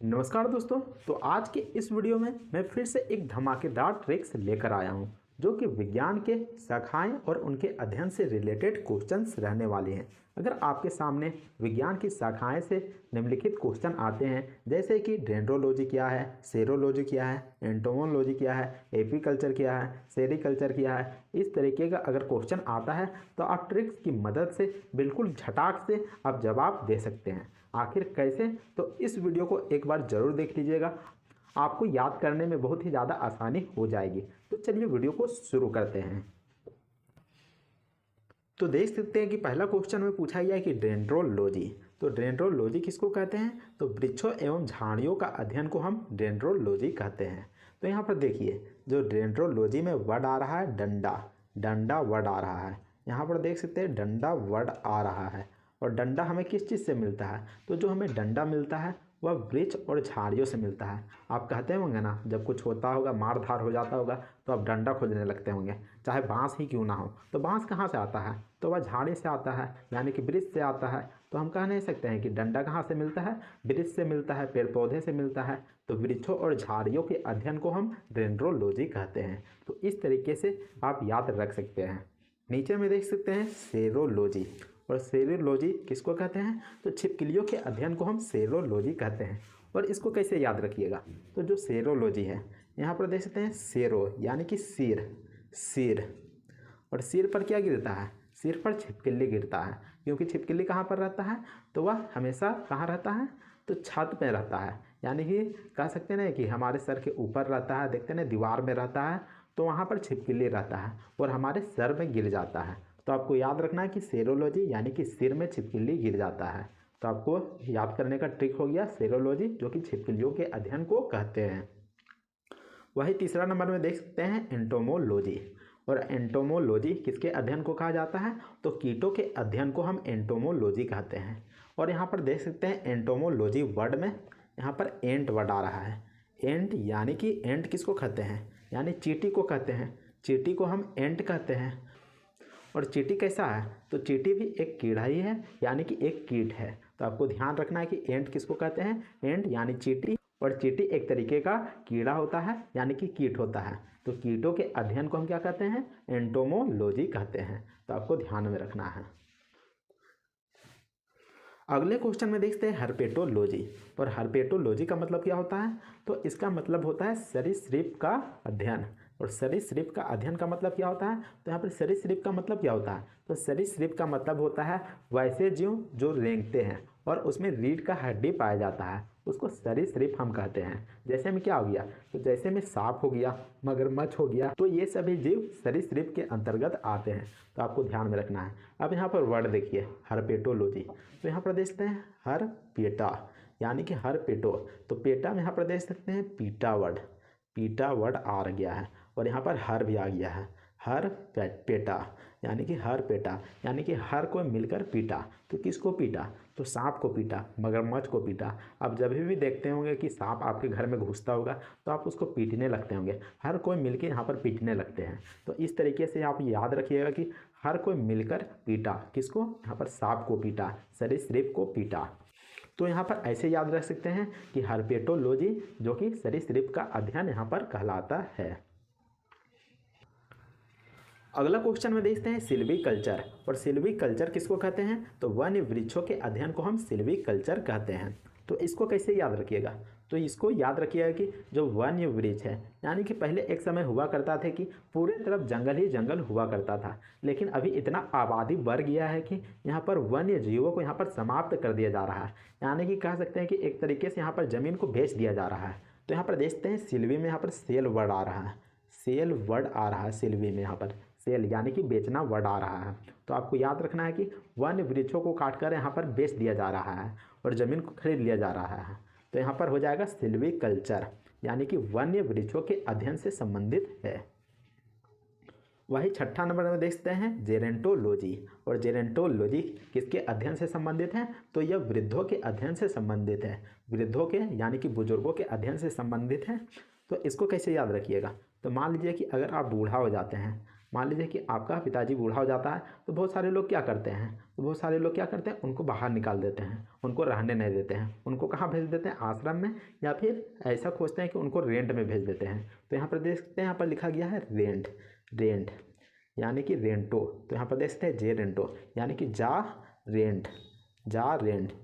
नमस्कार दोस्तों। तो आज के इस वीडियो में मैं फिर से एक धमाकेदार ट्रिक्स लेकर आया हूं जो कि विज्ञान के शाखाएं और उनके अध्ययन से रिलेटेड क्वेश्चंस रहने वाले हैं। अगर आपके सामने विज्ञान की शाखाएं से निम्नलिखित क्वेश्चन आते हैं जैसे कि डेंड्रोलॉजी क्या है, सेरोलॉजी क्या है, एंटोमोलॉजी क्या है, एपीकल्चर क्या है, सेरिकल्चर क्या है, इस तरीके का अगर क्वेश्चन आता है तो आप ट्रिक्स की मदद से बिल्कुल झटाक से आप जवाब दे सकते हैं। आखिर कैसे, तो इस वीडियो को एक बार ज़रूर देख लीजिएगा, आपको याद करने में बहुत ही ज़्यादा आसानी हो जाएगी। तो चलिए वीडियो को शुरू करते हैं। तो देख सकते हैं कि पहला क्वेश्चन में पूछा गया है कि डेंड्रोलॉजी, तो डेंड्रोलॉजी किसको कहते हैं? तो वृक्षों एवं झाड़ियों का अध्ययन को हम डेंड्रोलॉजी कहते हैं। तो यहाँ पर देखिए जो डेंड्रोलॉजी में वर्ड आ रहा है डंडा, डंडा वर्ड आ रहा है। यहाँ पर देख सकते हैं डंडा वर्ड आ रहा है। और डंडा हमें किस चीज़ से मिलता है? तो जो हमें डंडा मिलता है वह वृक्ष और झाड़ियों से मिलता है। आप कहते होंगे ना, जब कुछ होता होगा, मार धार हो जाता होगा तो आप डंडा खोजने लगते होंगे, चाहे बांस ही क्यों ना हो। तो बांस कहाँ से आता है? तो वह झाड़ी से आता है, यानी कि वृक्ष से आता है। तो हम कह नहीं सकते हैं कि डंडा कहाँ से मिलता है? वृक्ष से मिलता है, पेड़ पौधे से मिलता है। तो वृक्षों और झाड़ियों के अध्ययन को हम डेंड्रोलॉजी कहते हैं। तो इस तरीके से आप याद रख सकते हैं। नीचे में देख सकते हैं सेरोलॉजी, और सेरोलॉजी किसको कहते हैं? तो छिपकलियों के अध्ययन को हम सेरोलॉजी कहते हैं। और इसको कैसे याद रखिएगा? तो जो सेरोलॉजी है, यहाँ पर देख सकते हैं सेरो यानी कि सिर, सिर, और सिर पर क्या गिरता है? सिर पर छिपकली गिरता है। क्योंकि छिपकली कहाँ पर रहता है? तो वह हमेशा कहाँ रहता है? तो छत पे रहता है, यानी कि कह सकते हैं ना कि हमारे सर के ऊपर रहता है, देखते हैं ना दीवार में रहता है, तो वहाँ पर छिपकली रहता है और हमारे सर में गिर जाता है। तो आपको याद रखना है कि सेरोलॉजी यानी कि सिर में छिपकली गिर जाता है। तो आपको याद करने का ट्रिक हो गया सेरोलॉजी, जो कि छिपकलियों के अध्ययन को कहते हैं। वही तीसरा नंबर में देख सकते हैं एंटोमोलॉजी, और एंटोमोलॉजी किसके अध्ययन को कहा जाता है? तो कीटों के अध्ययन को हम एंटोमोलॉजी कहते हैं। और यहाँ पर देख सकते हैं एंटोमोलॉजी वर्ड में यहाँ पर एंट वर्ड आ रहा है। एंट यानी कि एंट किसको कहते हैं? यानी चींटी को कहते हैं। चींटी को हम एंट कहते हैं। और चींटी कैसा है? तो चींटी भी एक कीड़ा ही है, यानी कि एक कीट है। तो आपको ध्यान रखना है कि एंट किसको कहते हैं? एंट यानी चींटी, और चींटी एक तरीके का कीड़ा होता है, यानी कि कीट होता है। तो कीटों के अध्ययन को हम क्या कहते हैं? एंटोमोलॉजी कहते हैं। तो आपको ध्यान में रखना है। अगले क्वेश्चन में देखते हैं हर्पेटोलॉजी, और हर्पेटोलॉजी का मतलब क्या होता है? तो इसका मतलब होता है सरीसृप का अध्ययन। और सरीसृप का अध्ययन का मतलब क्या होता है? तो यहाँ पर सरीसृप का मतलब क्या होता है? तो सरीसृप का मतलब होता है वैसे जीव जो रेंगते हैं और उसमें रीढ़ का हड्डी पाया जाता है, उसको सरीसृप हम कहते हैं। जैसे में क्या हो गया? तो जैसे में सांप हो गया, मगरमच्छ हो गया, तो ये सभी जीव सरीसृप के अंतर्गत आते हैं। तो आपको ध्यान में रखना है। अब यहाँ पर वर्ड देखिए हर्पेटोलॉजी, तो यहाँ पर देखते हैं हर पेटा यानी कि हर पेटो। तो पेटा में यहाँ पर देख सकते हैं पीटा वर्ड, पीटा वर्ड आ गया है। और यहाँ पर हर भी आ गया है, हर पेटा यानी कि हर पेटा, यानी कि हर को मिलकर पीटा। तो किसको पीटा? तो सांप को पीटा, मगरमच्छ को पीटा। आप जब भी देखते होंगे कि सांप आपके घर में घुसता होगा तो आप उसको पीटने लगते होंगे, हर कोई मिलकर यहाँ पर पीटने लगते हैं। तो इस तरीके से आप याद रखिएगा कि हर कोई मिलकर पीटा, किसको? यहाँ पर सांप को पीटा, सरीसृप को पीटा। तो यहाँ पर ऐसे याद रख सकते हैं कि हर्पेटोलॉजी जो कि सरीसृप का अध्ययन यहाँ पर कहलाता है। अगला क्वेश्चन में देखते हैं सिल्वीकल्चर, और सिल्वीकल्चर किसको कहते हैं? तो वन्य वृक्षों के अध्ययन को हम सिल्वीकल्चर कहते हैं। तो इसको कैसे याद रखिएगा? तो इसको याद रखिएगा कि जो वन्य वृक्ष है, यानी कि पहले एक समय हुआ करता था कि पूरे तरफ जंगल ही जंगल हुआ करता था, लेकिन अभी इतना आबादी बढ़ गया है कि यहाँ पर वन्य जीवों को यहाँ पर समाप्त कर दिया जा रहा है। यानी कि कह सकते हैं कि एक तरीके से यहाँ पर ज़मीन को बेच दिया जा रहा है। तो यहाँ पर देखते हैं सिल्वी में यहाँ पर सेल वर्ड आ रहा है, सेल वर्ड आ रहा है सिल्वी में, यहाँ पर सेल यानी कि बेचना वर्ड आ रहा है। तो आपको याद रखना है कि वन्य वृक्षों को काटकर यहाँ पर बेच दिया जा रहा है और ज़मीन को खरीद लिया जा रहा है। तो यहाँ पर हो जाएगा सिल्वीकल्चर, यानी कि वन्य वृक्षों के अध्ययन से संबंधित है। वही छठा नंबर में देखते हैं जेरेंटोलॉजी, और जेरेंटोलॉजी किसके अध्ययन से संबंधित है? तो यह वृद्धों के अध्ययन से संबंधित है, वृद्धों के यानी कि बुजुर्गों के अध्ययन से संबंधित है। तो इसको कैसे याद रखिएगा? तो मान लीजिए कि अगर आप बूढ़ा हो जाते हैं, मान लीजिए कि आपका पिताजी बूढ़ा हो जाता है तो बहुत सारे लोग क्या करते हैं, उनको बाहर निकाल देते हैं, उनको रहने नहीं देते हैं, उनको कहाँ भेज देते हैं, आश्रम में, या फिर ऐसा खोजते हैं कि उनको रेंट में भेज देते हैं। तो यहाँ पर देख सकते हैं, यहाँ पर लिखा गया है रेंट यानी कि रेंटो। तो यहाँ पर देख सकते हैं जे रेंटो यानी कि जा रेंट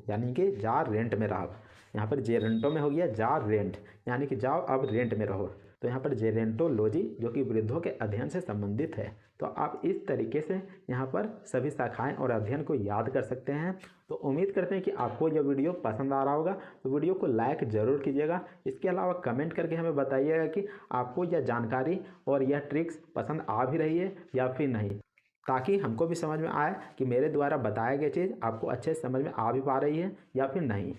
यानी कि जा रेंट में रहो। यहाँ पर जे रेंटो में हो गया जा रेंट यानी कि जाओ अब रेंट में रहो। तो यहाँ पर जेरेंटोलॉजी जो कि वृद्धों के अध्ययन से संबंधित है। तो आप इस तरीके से यहाँ पर सभी शाखाएं और अध्ययन को याद कर सकते हैं। तो उम्मीद करते हैं कि आपको यह वीडियो पसंद आ रहा होगा। तो वीडियो को लाइक ज़रूर कीजिएगा। इसके अलावा कमेंट करके हमें बताइएगा कि आपको यह जानकारी और यह ट्रिक्स पसंद आ भी रही है या फिर नहीं, ताकि हमको भी समझ में आए कि मेरे द्वारा बताया गया चीज़ आपको अच्छे से समझ में आ भी पा रही है या फिर नहीं।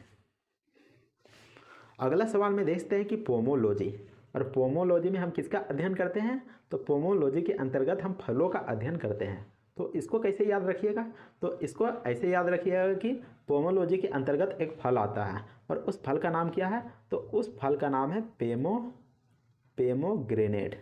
अगला सवाल में देखते हैं कि पोमोलॉजी, और पोमोलॉजी में हम किसका अध्ययन करते हैं? तो पोमोलॉजी के अंतर्गत हम फलों का अध्ययन करते हैं। तो इसको कैसे याद रखिएगा? तो इसको ऐसे याद रखिएगा कि पोमोलॉजी के अंतर्गत एक फल आता है और उस फल का नाम क्या है? तो उस फल का नाम है पेमोग्रेनेट।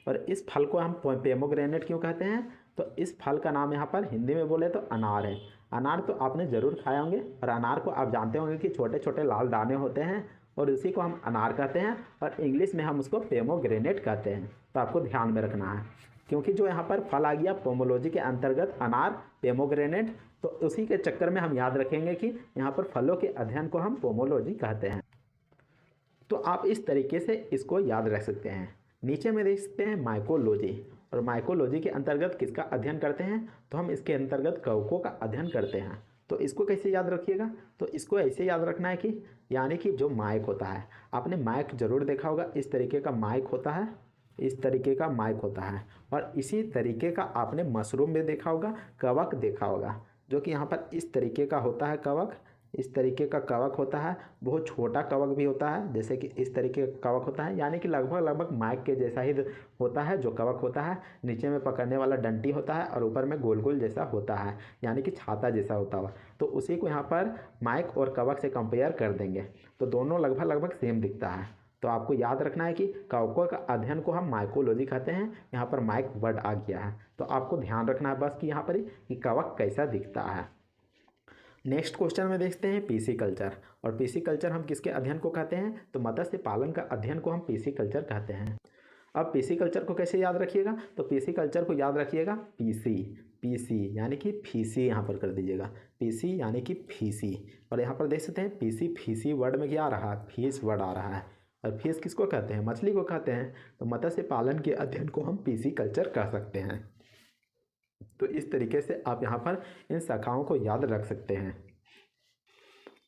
और इस फल को हम पेमोग्रेनेट क्यों कहते हैं? तो इस फल का नाम यहाँ पर हिंदी में बोले तो अनार है। अनार तो आपने ज़रूर खाए होंगे और अनार को आप जानते होंगे कि छोटे छोटे लाल दाने होते हैं और उसी को हम अनार कहते हैं और इंग्लिश में हम उसको पेमोग्रेनेट कहते हैं। तो आपको ध्यान में रखना है, क्योंकि जो यहाँ पर फल आ गया पोमोलॉजी के अंतर्गत अनार, पेमोग्रेनेट, तो उसी के चक्कर में हम याद रखेंगे कि यहाँ पर फलों के अध्ययन को हम पोमोलॉजी कहते हैं। तो आप इस तरीके से इसको याद रख सकते हैं। नीचे में देख सकते हैं माइकोलॉजी, और माइकोलॉजी के अंतर्गत किसका अध्ययन करते हैं? तो हम इसके अंतर्गत कवकों का अध्ययन करते हैं। तो इसको कैसे याद रखिएगा? तो इसको ऐसे याद रखना है कि यानी कि जो माइक होता है, आपने माइक ज़रूर देखा होगा, इस तरीके का माइक होता है, इस तरीके का माइक होता है। और इसी तरीके का आपने मशरूम में देखा होगा, कवक देखा होगा, जो कि यहाँ पर इस तरीके का होता है कवक, इस तरीके का कवक होता है। बहुत छोटा कवक भी होता है, जैसे कि इस तरीके का कवक होता है, यानी कि लगभग माइक के जैसा ही होता है जो कवक होता है। नीचे में पकड़ने वाला डंटी होता है और ऊपर में गोल गोल जैसा होता है, यानी कि छाता जैसा होता है। तो उसी को यहाँ पर माइक और कवक से कंपेयर कर देंगे तो दोनों लगभग सेम दिखता है। तो आपको याद रखना है कि कवकों का अध्ययन को हम माइकोलॉजी कहते हैं। यहाँ पर माइक वर्ड आ गया है, तो आपको ध्यान रखना है बस कि यहाँ पर कि कवक कैसा दिखता है। नेक्स्ट क्वेश्चन में देखते हैं पीसीकल्चर, और पीसीकल्चर हम किसके अध्ययन को कहते हैं? तो मत्स्य पालन का अध्ययन को हम पीसीकल्चर कहते हैं। अब पीसीकल्चर को कैसे याद रखिएगा? तो पीसीकल्चर को याद रखिएगा पीसी यानी कि फीसी, यहाँ पर कर दीजिएगा पीसी यानी कि फीसी। और यहाँ पर देख सकते हैं फीसी वर्ड में क्या आ रहा है? फीस वर्ड आ रहा है। और फीस किसको कहते हैं? मछली को कहते हैं। तो मत्स्य पालन के अध्ययन को हम पीसीकल्चर कह सकते हैं। तो इस तरीके से आप यहाँ पर इन शाखाओं को याद रख सकते हैं।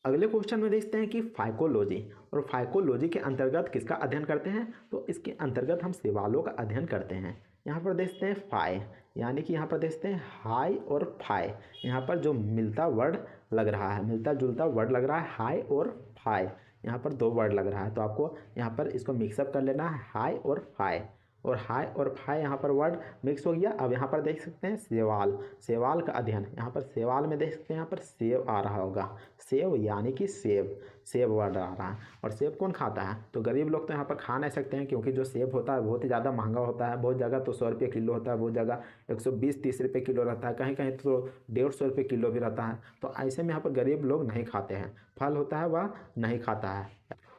अगले क्वेश्चन में देखते हैं कि फाइकोलॉजी, और फाइकोलॉजी के अंतर्गत किसका अध्ययन करते हैं? तो इसके अंतर्गत हम शैवालों का अध्ययन करते हैं। यहाँ पर देखते हैं फाई, यानी कि यहाँ पर देखते हैं हाई और फाई। यहाँ पर जो मिलता वर्ड लग रहा है, मिलता जुलता वर्ड लग रहा है, हाई और फाई, यहाँ पर दो वर्ड लग रहा है। तो आपको यहाँ पर इसको मिक्सअप कर लेना है, हाई और फाई। और हाई और फाई यहाँ पर वर्ड मिक्स हो गया। अब यहाँ पर देख सकते हैं सेवाल का अध्ययन। यहाँ पर सेवाल में देख सकते हैं, यहाँ पर सेव आ रहा होगा, सेव यानी कि सेब वर्ड आ रहा है। और सेब कौन खाता है? तो गरीब लोग तो यहाँ पर खा नहीं सकते हैं, क्योंकि जो सेब होता है बहुत ही ज़्यादा महंगा होता है। बहुत जगह तो 100 रुपये किलो होता है, बहुत जगह 120-30 रुपये किलो रहता है, कहीं कहीं तो 150 रुपये किलो भी रहता है। तो ऐसे में यहाँ पर गरीब लोग नहीं खाते हैं, फल होता है वह नहीं खाता है।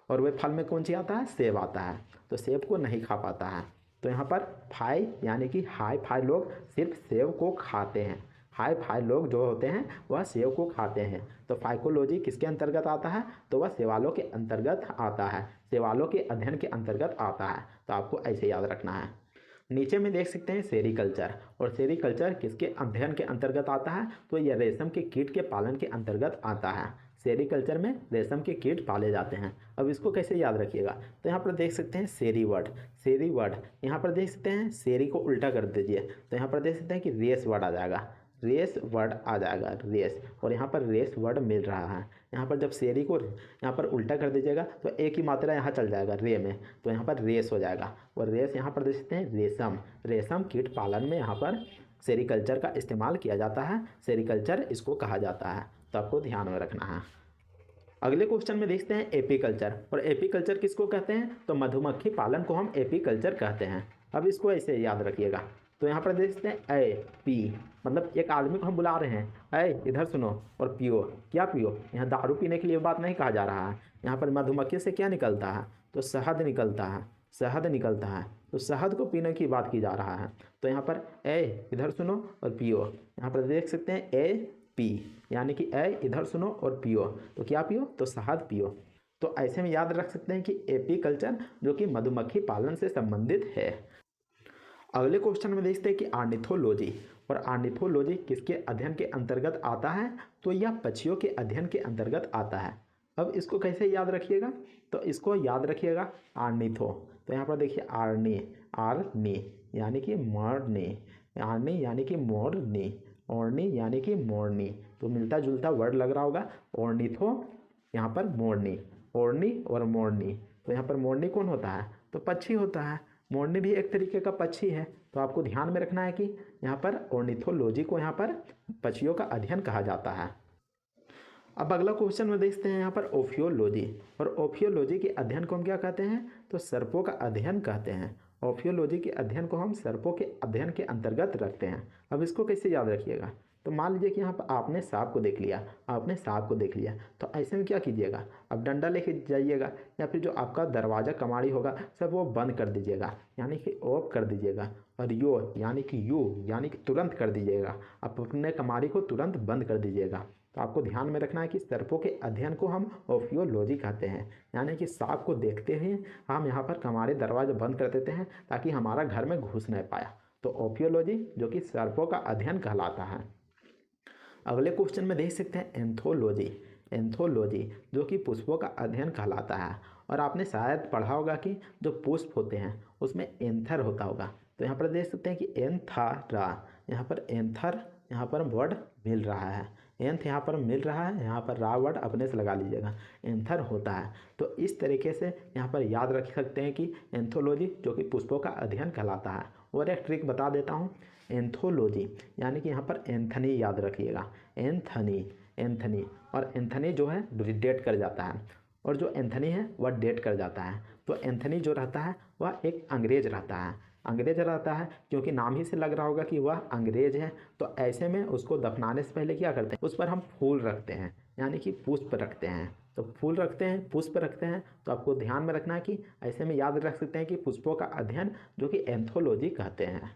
और वह फल में कौन सी आता है? सेब आता है। तो सेब को नहीं खा पाता है। तो यहाँ पर फाई यानी कि हाई फाई लोग सिर्फ सेब को खाते हैं। हाई फाई लोग जो होते हैं वह सेब को खाते हैं। तो फाइकोलॉजी किसके अंतर्गत आता है? तो वह शैवालों के अंतर्गत आता है, शैवालों के अध्ययन के अंतर्गत आता है। तो आपको ऐसे याद रखना है। नीचे में देख सकते हैं सेरीकल्चर, और सेरीकल्चर किसके अध्ययन के अंतर्गत आता है? तो यह रेशम के कीट के पालन के अंतर्गत आता है। सेरीकल्चर में रेशम के कीट पाले जाते हैं। अब इसको कैसे याद रखिएगा? तो यहाँ पर देख सकते हैं सेरी वर्ड, यहाँ पर देख सकते हैं सेरी को उल्टा कर दीजिए, तो यहाँ पर देख सकते हैं कि रेस वर्ड आ जाएगा, रेस वर्ड आ जाएगा, रेस। और यहाँ पर रेस वर्ड मिल रहा है। यहाँ पर जब सेरी को यहाँ पर उल्टा कर दीजिएगा तो एक ही मात्रा यहाँ चल जाएगा रे में, तो यहाँ पर रेस हो जाएगा। और रेस यहाँ पर देख सकते हैं रेशम कीट पालन में यहाँ पर सेरीकल्चर का इस्तेमाल किया जाता है, सेरीकल्चर इसको कहा जाता है। तो आपको ध्यान में रखना है। अगले क्वेश्चन में देखते हैं एपीकल्चर, और एपीकल्चर किसको कहते हैं? तो मधुमक्खी पालन को हम एपीकल्चर कहते हैं। अब इसको ऐसे याद रखिएगा। तो यहाँ पर देखते हैं ए पी, मतलब एक आदमी को हम बुला रहे हैं, ए इधर सुनो और पियो। क्या पियो? यहाँ दारू पीने के लिए बात नहीं कहा जा रहा है। यहाँ पर मधुमक्खी से क्या निकलता है? तो शहद निकलता है, शहद निकलता है। तो शहद को पीने की बात की जा रहा है। तो यहाँ पर ए इधर सुनो और पियो, यहाँ पर देख सकते हैं ए पी, यानी कि ए इधर सुनो और पियो। तो क्या पियो? तो शहद पियो। तो ऐसे में याद रख सकते हैं कि एपी कल्चर जो कि मधुमक्खी पालन से संबंधित है। अगले क्वेश्चन में देखते हैं कि आर्निथोलॉजी, और आर्निथोलॉजी किसके अध्ययन के अंतर्गत आता है? तो यह पक्षियों के अध्ययन के अंतर्गत आता है। अब इसको कैसे याद रखिएगा? तो इसको याद रखिएगा आर्निथो। तो यहाँ पर देखिए आर्नी, आर्नी यानी कि मोरनी, आर्नी यानी कि मोरनी, ओर्नी यानी कि मोरनी। तो मिलता जुलता वर्ड लग रहा होगा। ऑर्निथो यहाँ पर मोरनी, ओर्नी और मोरनी। तो यहाँ पर मोरनी कौन होता है? तो पक्षी होता है। मोरनी भी एक तरीके का पक्षी है। तो आपको ध्यान में रखना है कि यहाँ पर ऑर्निथोलॉजी को यहाँ पर पक्षियों का अध्ययन कहा जाता है। अब अगला क्वेश्चन में देखते हैं यहाँ पर ओफियोलॉजी, और ओफियोलॉजी के अध्ययन को हम क्या कहते हैं? तो सर्पों का अध्ययन कहते हैं। ओफियोलॉजी के अध्ययन को हम सर्पों के अध्ययन के अंतर्गत रखते हैं। अब इसको कैसे याद रखिएगा? तो मान लीजिए कि यहाँ पर आपने सांप को देख लिया, आपने सांप को देख लिया, तो ऐसे में क्या कीजिएगा? अब डंडा लेके जाइएगा, या फिर जो आपका दरवाज़ा कमाड़ी होगा सब वो बंद कर दीजिएगा, यानी कि ऑफ कर दीजिएगा। और यू यानी कि तुरंत कर दीजिएगा। आप अपने कमाड़ी को तुरंत बंद कर दीजिएगा। तो आपको ध्यान में रखना है कि सर्पों के अध्ययन को हम ओफियोलॉजी कहते हैं, यानी कि सांप को देखते ही हम यहाँ पर कमाड़ी दरवाजा बंद कर देते हैं ताकि हमारा घर में घुस नहीं पाया। तो ओफियोलॉजी जो कि सर्पों का अध्ययन कहलाता है। अगले क्वेश्चन में देख सकते हैं एंथोलॉजी, एंथोलॉजी जो कि पुष्पों का अध्ययन कहलाता है। और आपने शायद पढ़ा होगा कि जो पुष्प होते हैं उसमें एंथर होता होगा। तो यहाँ पर देख सकते हैं कि एंथरा, यहाँ पर एंथर यहाँ पर वर्ड मिल रहा है, एंथ यहाँ पर मिल रहा है, यहाँ पर रा वर्ड अपने से लगा लीजिएगा, एंथर होता है। तो इस तरीके से यहाँ पर याद रख सकते हैं कि एंथोलॉजी जो कि पुष्पों का अध्ययन कहलाता है। और एक ट्रिक बता देता हूँ, एंथोलॉजी यानी कि यहाँ पर एंथनी याद रखिएगा, एंथनी, एंथनी। और एंथनी जो है डेट कर जाता है, और जो एंथनी है वह डेट कर जाता है। तो एंथनी जो रहता है वह एक अंग्रेज रहता है, अंग्रेज रहता है, क्योंकि नाम ही से लग रहा होगा कि वह अंग्रेज है। तो ऐसे में उसको दफनाने से पहले क्या करते हैं? उस पर हम फूल रखते हैं, यानी कि पुष्प रखते हैं। तो फूल रखते हैं, पुष्प रखते हैं। तो आपको ध्यान में रखना है कि ऐसे में याद रख सकते हैं कि पुष्पों का अध्ययन जो कि एंथोलॉजी कहते हैं।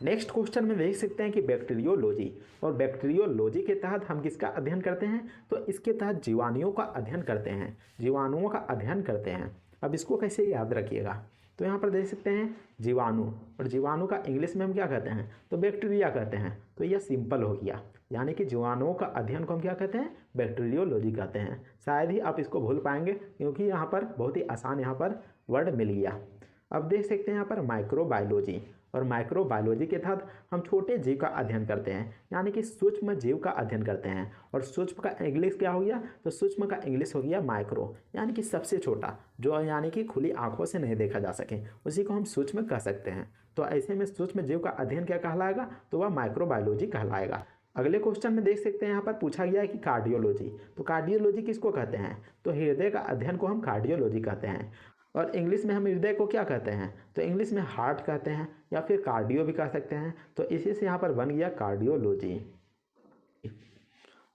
नेक्स्ट क्वेश्चन में देख सकते हैं कि बैक्टीरियोलॉजी, और बैक्टीरियोलॉजी के तहत हम किसका अध्ययन करते हैं? तो इसके तहत जीवाणुओं का अध्ययन करते हैं, जीवाणुओं का अध्ययन करते हैं। अब इसको कैसे याद रखिएगा? तो यहाँ पर देख सकते हैं जीवाणु, और जीवाणु का इंग्लिश में हम क्या कहते हैं? तो बैक्टीरिया कहते हैं। तो यह सिंपल हो गया, यानी कि जीवाणुओं का अध्ययन को हम क्या कहते हैं? बैक्टीरियोलॉजी कहते हैं। शायद ही आप इसको भूल पाएंगे, क्योंकि यहाँ पर बहुत ही आसान यहाँ पर वर्ड मिल गया। अब देख सकते हैं यहाँ पर माइक्रोबायोलॉजी, और माइक्रोबायोलॉजी के तहत हम छोटे जीव का अध्ययन करते हैं, यानी कि सूक्ष्म जीव का अध्ययन करते हैं। और सूक्ष्म का इंग्लिश क्या हो गया? तो सूक्ष्म का इंग्लिश हो गया माइक्रो, यानी कि सबसे छोटा, जो यानी कि खुली आंखों से नहीं देखा जा सके, उसी को हम सूक्ष्म कह सकते हैं। तो ऐसे में सूक्ष्म जीव का अध्ययन क्या कहलाएगा? तो वह माइक्रोबायोलॉजी कहलाएगा। अगले क्वेश्चन में देख सकते हैं यहाँ पर पूछा गया है कि कार्डियोलॉजी, तो कार्डियोलॉजी किसको कहते हैं? तो हृदय का अध्ययन को हम कार्डियोलॉजी कहते हैं। और इंग्लिश में हम हृदय को क्या कहते हैं? तो इंग्लिश में हार्ट कहते हैं, या फिर कार्डियो भी कह सकते हैं। तो इसी से यहाँ पर बन गया कार्डियोलॉजी।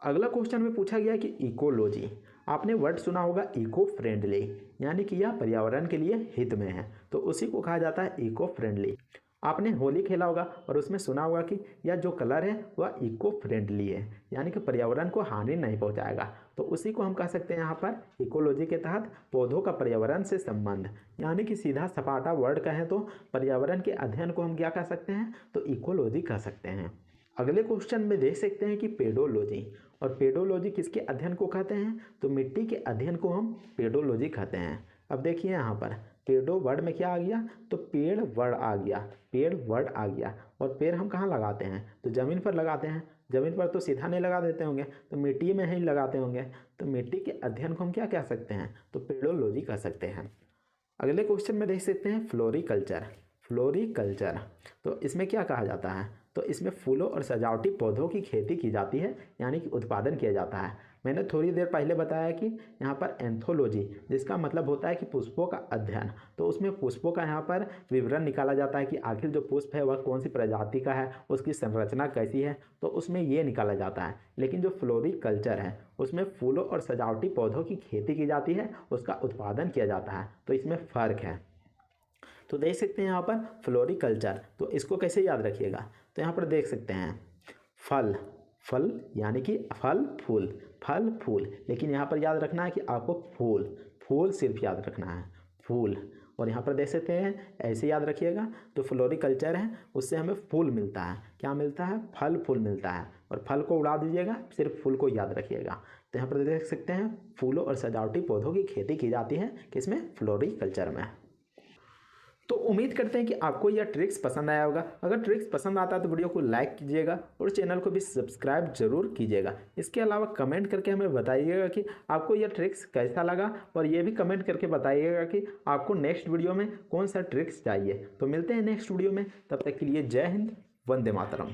अगला क्वेश्चन में पूछा गया कि इकोलॉजी, आपने वर्ड सुना होगा इको फ्रेंडली, यानी कि यह पर्यावरण के लिए हित में है। तो उसी को कहा जाता है इको फ्रेंडली। आपने होली खेला होगा और उसमें सुना होगा कि यह जो कलर है वह इको फ्रेंडली है, यानी कि पर्यावरण को हानि नहीं पहुंचाएगा। तो उसी को हम कह सकते हैं यहाँ पर इकोलॉजी के तहत पौधों का पर्यावरण से संबंध, यानी कि सीधा सपाटा वर्ड कहें तो पर्यावरण के अध्ययन को हम क्या कह सकते हैं? तो इकोलॉजी कह सकते हैं। अगले क्वेश्चन में देख सकते हैं कि पेडोलॉजी, और पेडोलॉजी किसके अध्ययन को कहते हैं? तो मिट्टी के अध्ययन को हम पेडोलॉजी कहते हैं। अब देखिए यहाँ पर पेडो वर्ड में क्या आ गया? तो पेड़ वर्ड आ गया, पेड़ वर्ड आ गया। और पेड़ हम कहाँ लगाते हैं? तो ज़मीन पर लगाते हैं। ज़मीन पर तो सीधा नहीं लगा देते होंगे, तो मिट्टी में ही लगाते होंगे। तो मिट्टी के अध्ययन को हम क्या कह सकते हैं? तो पेडोलॉजी कह सकते हैं। अगले क्वेश्चन में देख सकते हैं फ्लोरिकल्चर, फ्लोरिकल्चर। तो इसमें क्या कहा जाता है? तो इसमें फूलों और सजावटी पौधों की खेती की जाती है, यानी कि उत्पादन किया जाता है। मैंने थोड़ी देर पहले बताया कि यहाँ पर एंथोलॉजी, जिसका मतलब होता है कि पुष्पों का अध्ययन, तो उसमें पुष्पों का यहाँ पर विवरण निकाला जाता है कि आखिर जो पुष्प है वह कौन सी प्रजाति का है, उसकी संरचना कैसी है, तो उसमें ये निकाला जाता है। लेकिन जो फ्लोरिकल्चर है उसमें फूलों और सजावटी पौधों की खेती की जाती है, उसका उत्पादन किया जाता है, तो इसमें फ़र्क है। तो देख सकते हैं यहाँ पर फ्लोरिकल्चर, तो इसको कैसे याद रखिएगा, तो यहाँ पर देख सकते हैं फल, फल यानी कि फल फूल, फल फूल, लेकिन यहाँ पर याद रखना है कि आपको फूल, फूल सिर्फ याद रखना है, फूल। और यहाँ पर देख सकते हैं ऐसे याद रखिएगा, जो फ्लोरिकल्चर है उससे हमें फूल मिलता है, क्या मिलता है, फल फूल मिलता है, और फल को उड़ा दीजिएगा, सिर्फ फूल को याद रखिएगा। तो यहाँ पर देख सकते हैं फूलों और सजावटी पौधों की खेती की जाती है, किसमें, फ्लोरिकल्चर में। तो उम्मीद करते हैं कि आपको यह ट्रिक्स पसंद आया होगा। अगर ट्रिक्स पसंद आता है तो वीडियो को लाइक कीजिएगा और चैनल को भी सब्सक्राइब जरूर कीजिएगा। इसके अलावा कमेंट करके हमें बताइएगा कि आपको यह ट्रिक्स कैसा लगा, और ये भी कमेंट करके बताइएगा कि आपको नेक्स्ट वीडियो में कौन सा ट्रिक्स चाहिए। तो मिलते हैं नेक्स्ट वीडियो में, तब तक के लिए जय हिंद, वंदे मातरम।